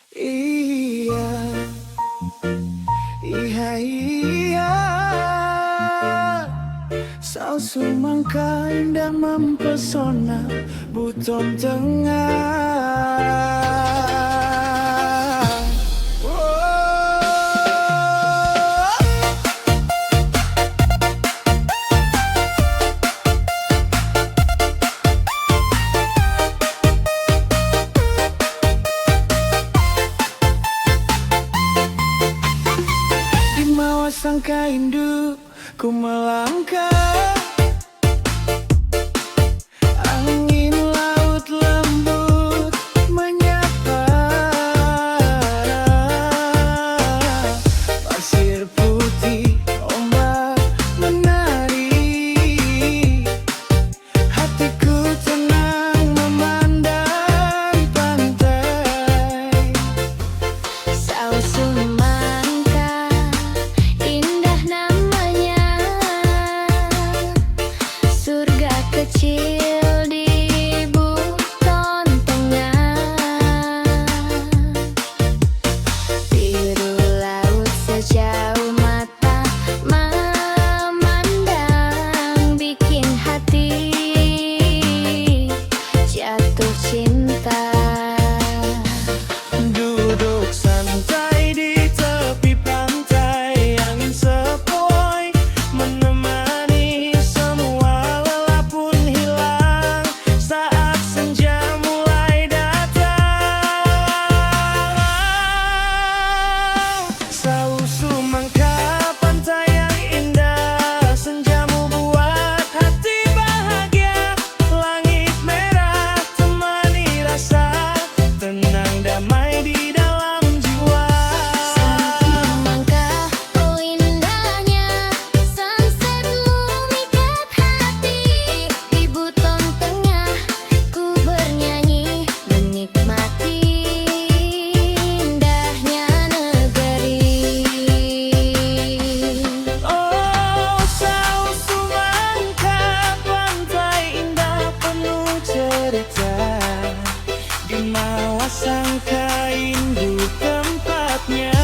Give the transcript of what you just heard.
Iya, iya, iya. Saus semangka indah mempesona, Buton Tengah. Di bawah sangka induk ku melangkah, angin laut lembut menyapa, pasir putih ombak menari, hatiku tenang memandang pantai. Saus semangka indah namanya, surga kecil di Buton Tengah. Biru laut sejauh mata memandang, bikin hati jatuh cinta. Duduk santai di tepi pantai, angin sepoi menemani, semua lelah pun hilang saat senja mulai datang. Saus semangka pantai yang indah, senjamu buat hati bahagia, langit merah temani rasa tenang damai di dalam jiwa. Semangka, oh indahnya, sunsetmu mikat hati. Di Buton Tengah ku bernyanyi, menikmati indahnya negeri. Oh, saus semangka pantai indah penuh cerita, di bawah sangka induk tempatnya.